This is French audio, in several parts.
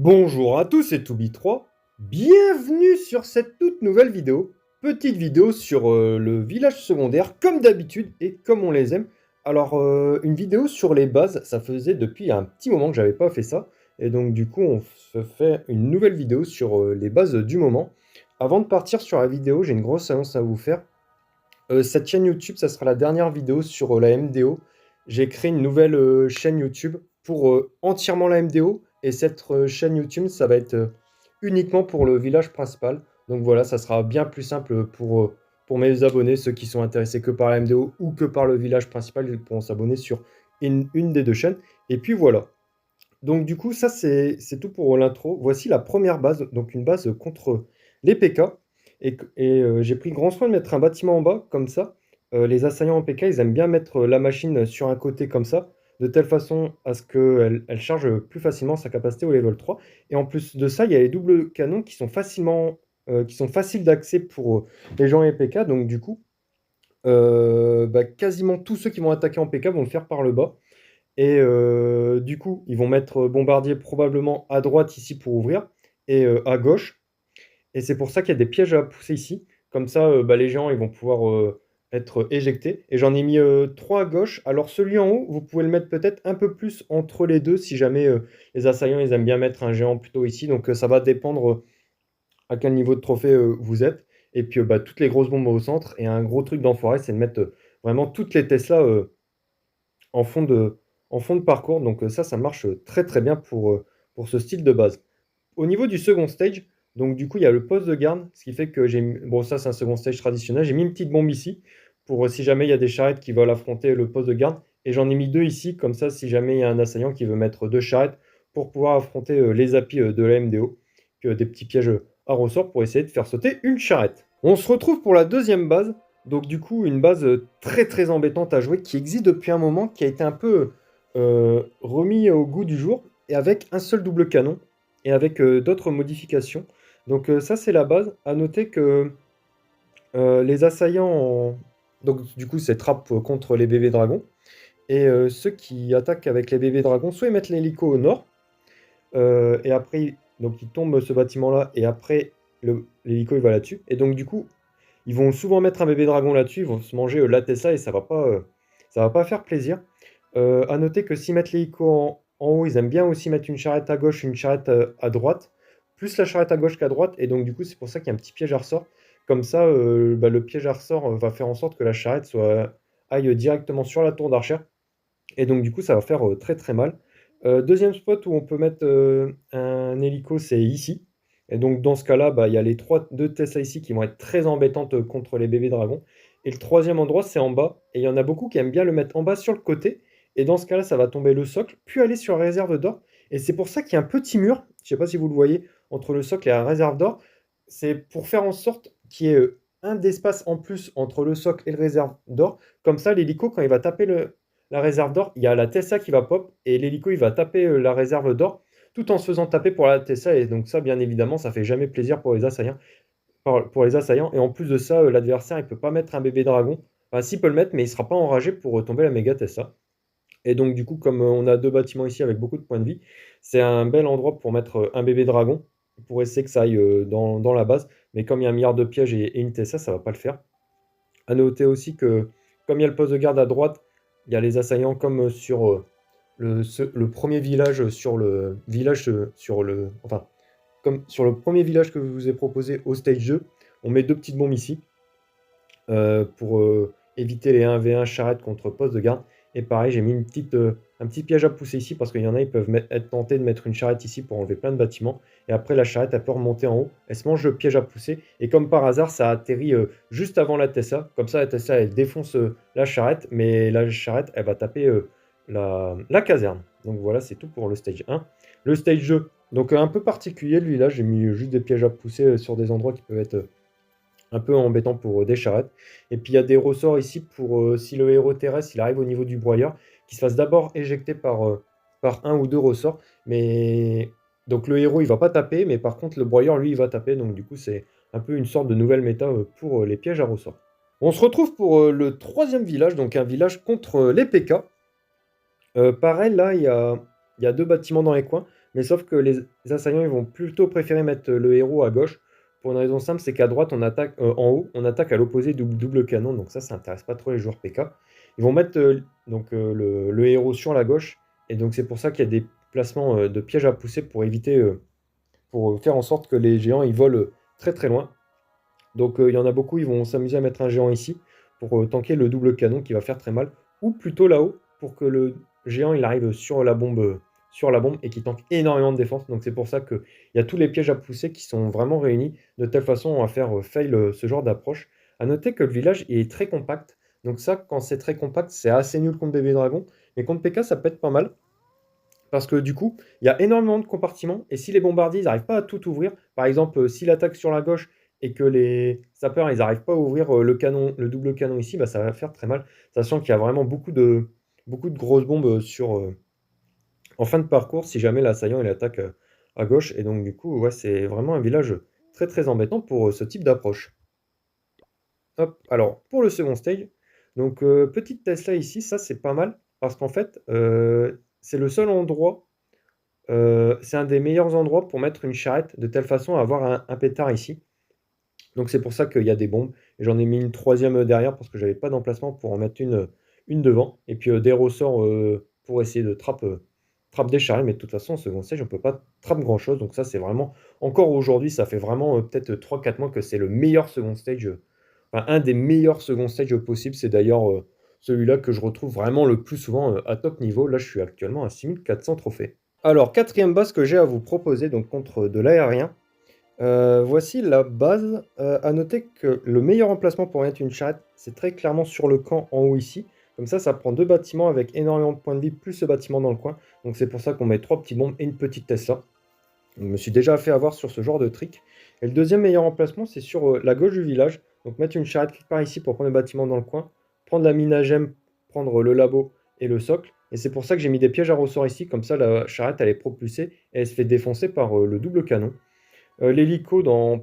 Bonjour à tous, c'est Toubi3. Bienvenue sur cette toute nouvelle vidéo. Petite vidéo sur le village secondaire, comme d'habitude et comme on les aime. Alors, une vidéo sur les bases, ça faisait depuis un petit moment que j'avais pas fait ça. Et donc, du coup, on se fait une nouvelle vidéo sur les bases du moment. Avant de partir sur la vidéo, j'ai une grosse annonce à vous faire. Cette chaîne YouTube, ça sera la dernière vidéo sur la MDO. J'ai créé une nouvelle chaîne YouTube pour entièrement la MDO. Et cette chaîne YouTube, ça va être uniquement pour le village principal. Donc voilà, ça sera bien plus simple pour mes abonnés, ceux qui sont intéressés que par la MDO ou que par le village principal, ils pourront s'abonner sur une des deux chaînes. Et puis voilà. Donc du coup, ça c'est tout pour l'intro. Voici la première base, donc une base contre les PK. Et j'ai pris grand soin de mettre un bâtiment en bas, comme ça. Les assaillants en PK, ils aiment bien mettre la machine sur un côté comme ça, de telle façon à ce qu'elle charge plus facilement sa capacité au level 3. Et en plus de ça, il y a les doubles canons qui sont faciles d'accès pour les gens en PK. Donc du coup, quasiment tous ceux qui vont attaquer en PK vont le faire par le bas. Et du coup, ils vont mettre bombardier probablement à droite ici pour ouvrir et à gauche. Et c'est pour ça qu'il y a des pièges à pousser ici. Comme ça, les gens ils vont pouvoir être éjectés. Et j'en ai mis 3 à gauche. Alors celui en haut, vous pouvez le mettre peut-être un peu plus entre les deux si jamais les assaillants ils aiment bien mettre un géant plutôt ici. Donc ça va dépendre à quel niveau de trophée vous êtes. Et puis toutes les grosses bombes au centre. Et un gros truc d'enfoiré, c'est de mettre vraiment toutes les Tesla en fond en fond de parcours. Donc ça marche très très bien pour ce style de base. Au niveau du second stage, donc du coup il y a le poste de garde, ce qui fait que bon ça c'est un second stage traditionnel, j'ai mis une petite bombe ici, pour si jamais il y a des charrettes qui veulent affronter le poste de garde, et j'en ai mis deux ici, comme ça si jamais il y a un assaillant qui veut mettre deux charrettes pour pouvoir affronter les applis de la MDO, que des petits pièges à ressort pour essayer de faire sauter une charrette. On se retrouve pour la deuxième base, donc du coup une base très très embêtante à jouer qui existe depuis un moment, qui a été un peu remis au goût du jour et avec un seul double canon et avec d'autres modifications. Donc ça c'est la base. À noter que les assaillants, donc du coup c'est trappe contre les bébés dragons et ceux qui attaquent avec les bébés dragons, soit ils mettent l'hélico au nord et après donc ils tombent ce bâtiment là et après l'hélico il va là-dessus et donc du coup ils vont souvent mettre un bébé dragon là-dessus, ils vont se manger la Tesla et ça va pas faire plaisir. À noter que s'ils mettent l'hélico en haut, ils aiment bien aussi mettre une charrette à gauche, une charrette à droite, plus la charrette à gauche qu'à droite, et donc du coup c'est pour ça qu'il y a un petit piège à ressort. Comme ça, le piège à ressort va faire en sorte que la charrette aille directement sur la tour d'archère, et donc du coup ça va faire très très mal. Deuxième spot où on peut mettre un hélico, c'est ici. Et donc dans ce cas-là, il y a deux Tesla ici qui vont être très embêtantes contre les bébés dragons. Et le troisième endroit, c'est en bas. Et il y en a beaucoup qui aiment bien le mettre en bas sur le côté. Et dans ce cas-là, ça va tomber le socle, puis aller sur la réserve d'or. Et c'est pour ça qu'il y a un petit mur, je ne sais pas si vous le voyez, entre le socle et la réserve d'or. C'est pour faire en sorte qu'il y ait un d'espace en plus entre le socle et la réserve d'or. Comme ça, l'hélico, quand il va taper la réserve d'or, il y a la Tesla qui va pop et l'hélico il va taper la réserve d'or tout en se faisant taper pour la Tesla. Et donc ça, bien évidemment, ça fait jamais plaisir pour les assaillants. Pour les assaillants. Et en plus de ça, l'adversaire il peut pas mettre un bébé dragon. Enfin, s'il peut le mettre, mais il sera pas enragé pour tomber la méga Tesla. Et donc du coup, comme on a deux bâtiments ici avec beaucoup de points de vie, c'est un bel endroit pour mettre un bébé dragon pour essayer que ça aille dans la base. Mais comme il y a un milliard de pièges et une Tesla, ça va pas le faire. À noter aussi que comme il y a le poste de garde à droite, il y a les assaillants comme sur le premier village sur le village sur le enfin comme sur le premier village que je vous ai proposé au stage 2, on met deux petites bombes ici pour éviter les 1v1 charrettes contre poste de garde. Et pareil, j'ai mis un petit piège à pousser ici parce qu'il y en a, ils peuvent être tentés de mettre une charrette ici pour enlever plein de bâtiments. Et après, la charrette, elle peut remonter en haut. Elle se mange le piège à pousser. Et comme par hasard, ça atterrit juste avant la Tesla. Comme ça, la Tesla, elle défonce la charrette. Mais la charrette, elle va taper la caserne. Donc voilà, c'est tout pour le stage 1. Le stage 2, donc un peu particulier, lui, là, j'ai mis juste des pièges à pousser sur des endroits qui peuvent être un peu embêtant pour des charrettes. Et puis il y a des ressorts ici pour si le héros terrestre il arrive au niveau du broyeur, qu'il se fasse d'abord éjecter par un ou deux ressorts. Mais donc le héros il va pas taper, mais par contre le broyeur lui il va taper. Donc du coup c'est un peu une sorte de nouvelle méta pour les pièges à ressorts. On se retrouve pour le troisième village, donc un village contre les PK. Pareil là il y a deux bâtiments dans les coins. mais sauf que les assaillants, ils vont plutôt préférer mettre le héros à gauche, pour une raison simple, c'est qu'à droite, on attaque, en haut, on attaque à l'opposé double canon, donc ça intéresse pas trop les joueurs PK. Ils vont mettre le héros sur la gauche, et donc c'est pour ça qu'il y a des placements de pièges à pousser pour éviter, pour faire en sorte que les géants ils volent très très loin. Donc il y en a beaucoup, ils vont s'amuser à mettre un géant ici pour tanker le double canon qui va faire très mal, ou plutôt là-haut pour que le géant il arrive sur la bombe et qui tanque énormément de défense. Donc c'est pour ça qu'il y a tous les pièges à pousser qui sont vraiment réunis de telle façon à faire fail ce genre d'approche. À noter que le village il est très compact. Donc ça, quand c'est très compact, c'est assez nul contre Bébé Dragon. Mais contre PK, ça peut être pas mal. Parce que du coup, il y a énormément de compartiments, et si les bombardiers n'arrivent pas à tout ouvrir, par exemple, s'il attaque sur la gauche et que les sapeurs ils n'arrivent pas à ouvrir le canon, le double canon ici, bah, ça va faire très mal, sachant qu'il y a vraiment beaucoup de grosses bombes en fin de parcours si jamais l'assaillant il attaque à gauche, et donc du coup, ouais, c'est vraiment un village très très embêtant pour ce type d'approche. Hop, alors pour le second stage, donc petite Tesla ici, ça c'est pas mal, parce qu'en fait, c'est le seul endroit. C'est un des meilleurs endroits pour mettre une charrette de telle façon à avoir un pétard ici. Donc c'est pour ça qu'il y a des bombes. Et j'en ai mis une troisième derrière parce que j'avais pas d'emplacement pour en mettre une devant. Et puis des ressorts pour essayer de trappe des charrettes. Mais de toute façon, en second stage, on peut pas trappe grand chose. Donc ça, c'est vraiment. Encore aujourd'hui, ça fait vraiment peut-être 3 4 mois que c'est le meilleur second stage. Enfin, un des meilleurs second stage possibles. C'est d'ailleurs celui-là que je retrouve vraiment le plus souvent à top niveau. Là, je suis actuellement à 6400 trophées. Alors, quatrième base que j'ai à vous proposer, donc contre de l'aérien. Voici la base. À noter que le meilleur emplacement pour mettre une charrette, c'est très clairement sur le camp en haut ici. Comme ça prend 2 bâtiments avec énormément de points de vie, plus ce bâtiment dans le coin. Donc c'est pour ça qu'on met 3 petites bombes et une petite Tesla. Je me suis déjà fait avoir sur ce genre de trick. Et le deuxième meilleur emplacement, c'est sur la gauche du village. Donc mettre une charrette quelque part ici pour prendre le bâtiment dans le coin. Prendre la mine à gemmes, prendre le labo et le socle. Et c'est pour ça que j'ai mis des pièges à ressort ici. Comme ça, la charrette, elle est propulsée et elle se fait défoncer par le double canon. L'hélico, dans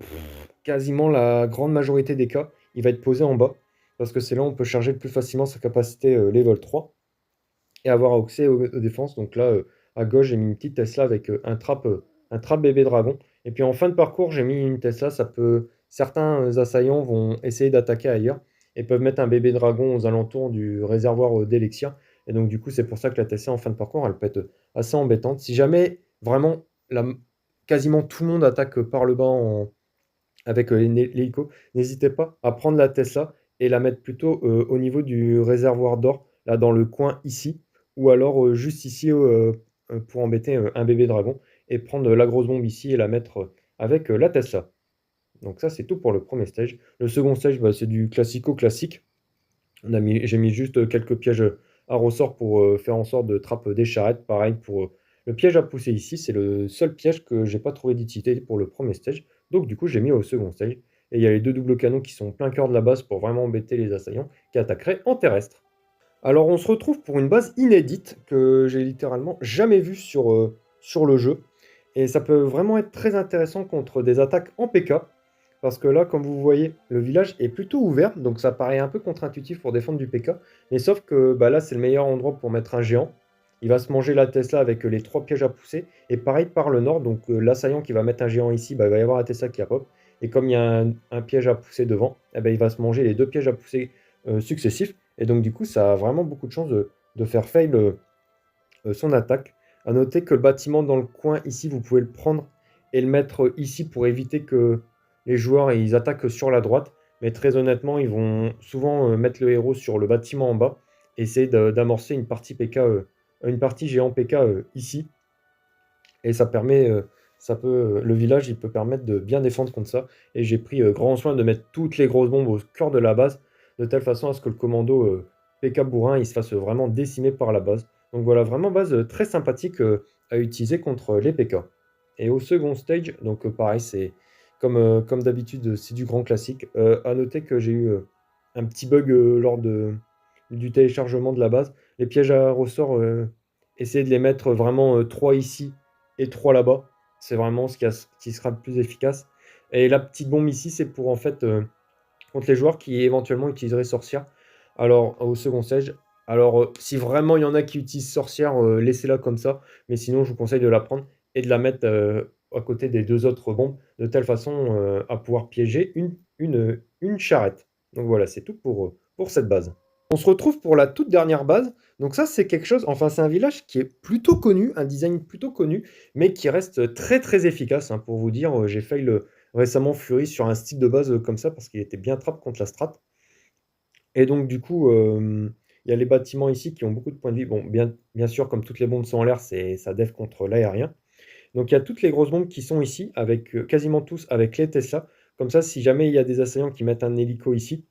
quasiment la grande majorité des cas, il va être posé en bas. Parce que c'est là où on peut charger le plus facilement sa capacité level 3 et avoir accès aux défenses. Donc là, à gauche, j'ai mis une petite Tesla avec un trap bébé dragon. Et puis en fin de parcours, j'ai mis une Tesla. Certains assaillants vont essayer d'attaquer ailleurs et peuvent mettre un bébé dragon aux alentours du réservoir d'élixir. Et donc du coup, c'est pour ça que la Tesla en fin de parcours, elle peut être assez embêtante. Si jamais vraiment quasiment tout le monde attaque par le bas avec l'hélico, n'hésitez pas à prendre la Tesla et la mettre plutôt au niveau du réservoir d'or, là dans le coin ici, ou alors juste ici pour embêter un bébé dragon, et prendre la grosse bombe ici et la mettre avec la Tesla. Donc ça c'est tout pour le premier stage. Le second stage, bah, c'est du classico-classique. J'ai mis juste quelques pièges à ressort pour faire en sorte de trapper des charrettes. Pareil pour le piège à pousser ici, c'est le seul piège que j'ai pas trouvé d'utilité pour le premier stage. Donc du coup, j'ai mis au second stage. Et il y a les 2 doubles canons qui sont plein cœur de la base pour vraiment embêter les assaillants qui attaqueraient en terrestre. Alors on se retrouve pour une base inédite que j'ai littéralement jamais vue sur le jeu. Et ça peut vraiment être très intéressant contre des attaques en PK. Parce que là, comme vous voyez, le village est plutôt ouvert, donc ça paraît un peu contre-intuitif pour défendre du PK. Mais sauf que bah là, c'est le meilleur endroit pour mettre un géant. Il va se manger la Tesla avec les 3 pièges à pousser. Et pareil par le nord, donc l'assaillant qui va mettre un géant ici, bah, il va y avoir la Tesla qui a pop. Et comme il y a un piège à pousser devant, eh ben, il va se manger les 2 pièges à pousser successifs. Et donc du coup, ça a vraiment beaucoup de chances de faire fail son attaque. A noter que le bâtiment dans le coin ici, vous pouvez le prendre et le mettre ici pour éviter que les joueurs ils attaquent sur la droite. Mais très honnêtement, ils vont souvent mettre le héros sur le bâtiment en bas et essayer d'amorcer une partie PK, une partie géant PK ici. Et ça permet, le village il peut permettre de bien défendre contre ça. Et j'ai pris grand soin de mettre toutes les grosses bombes au cœur de la base, de telle façon à ce que le commando PK bourrin il se fasse vraiment décimer par la base. Donc voilà, vraiment base très sympathique à utiliser contre les PK. Et au second stage, donc pareil, c'est comme d'habitude, c'est du grand classique. À noter que j'ai eu un petit bug lors du téléchargement de la base. Les pièges à ressort, essayez de les mettre vraiment 3 ici et 3 là-bas. C'est vraiment qui sera le plus efficace. Et la petite bombe ici, c'est pour en fait contre les joueurs qui éventuellement utiliseraient sorcière. Alors au second stage. Alors si vraiment il y en a qui utilisent sorcière, laissez-la comme ça. Mais sinon, je vous conseille de la prendre. et de la mettre à côté des 2 autres bombes, de telle façon à pouvoir piéger une charrette. Donc voilà, c'est tout pour cette base. On se retrouve pour la toute dernière base. Donc ça, c'est quelque chose, enfin c'est un village qui est plutôt connu, un design plutôt connu, mais qui reste très très efficace, hein, pour vous dire. J'ai failli récemment Fury sur un style de base comme ça, parce qu'il était bien trap contre la strat. Et donc du coup, il y a les bâtiments ici qui ont beaucoup de points de vie. Bon, bien sûr, comme toutes les bombes sont en l'air, ça def contre l'aérien. Donc il y a toutes les grosses bombes qui sont ici, avec quasiment tous avec les Tesla. Comme ça, si jamais il y a des assaillants qui mettent un hélico ici,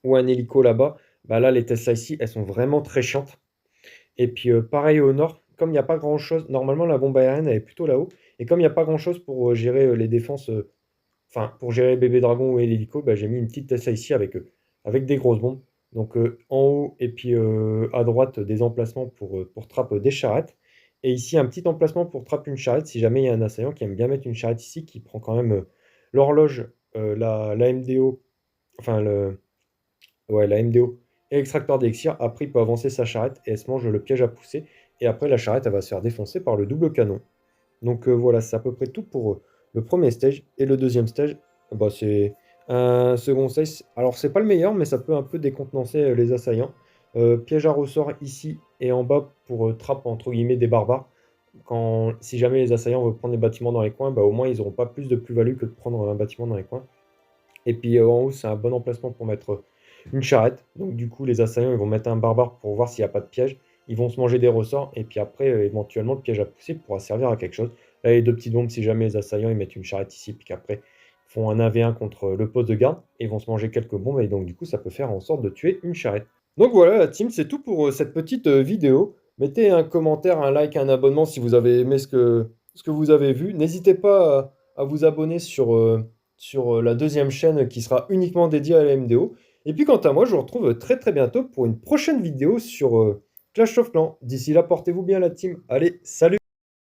ou un hélico là-bas, bah là, les Tesla ici, elles sont vraiment très chiantes. Et puis pareil au nord, comme il n'y a pas grand-chose, normalement la bombe aérienne, elle est plutôt là-haut. Et comme il n'y a pas grand-chose pour gérer les défenses, enfin pour gérer bébé dragon ou l'hélico, bah, j'ai mis une petite Tesla ici avec des grosses bombes. Donc en haut et puis à droite, des emplacements pour trap des charrettes. Et ici, un petit emplacement pour trap une charrette si jamais il y a un assaillant qui aime bien mettre une charrette ici, qui prend quand même l'horloge, la MDO, enfin ouais, la MDO et l'extracteur d'élixir. Après, il peut avancer sa charrette et elle se mange le piège à pousser. Et après, la charrette, elle va se faire défoncer par le double canon. Donc voilà, c'est à peu près tout pour le premier stage. Et le deuxième stage, bah, c'est un second stage. Alors, c'est pas le meilleur, mais ça peut un peu décontenancer les assaillants. Piège à ressort ici et en bas pour trap entre guillemets des barbares. Si jamais les assaillants veulent prendre des bâtiments dans les coins, bah, au moins ils n'auront pas plus de plus-value que de prendre un bâtiment dans les coins. Et puis en haut, c'est un bon emplacement pour mettre une charrette. Donc du coup, les assaillants, ils vont mettre un barbare pour voir s'il n'y a pas de piège. Ils vont se manger des ressorts. Et puis après, éventuellement, le piège à pousser pourra servir à quelque chose. Là, les deux petites bombes, si jamais les assaillants, ils mettent une charrette ici, puis qu'après, ils font un 1v1 contre le poste de garde. Et ils vont se manger quelques bombes. Et donc du coup, ça peut faire en sorte de tuer une charrette. Donc voilà, la team, c'est tout pour cette petite vidéo. Mettez un commentaire, un like, un abonnement si vous avez aimé ce que vous avez vu. N'hésitez pas à vous abonner sur la deuxième chaîne qui sera uniquement dédiée à la MDO. Et puis quant à moi, je vous retrouve très très bientôt pour une prochaine vidéo sur Clash of Clans. D'ici là, portez-vous bien la team. Allez, salut!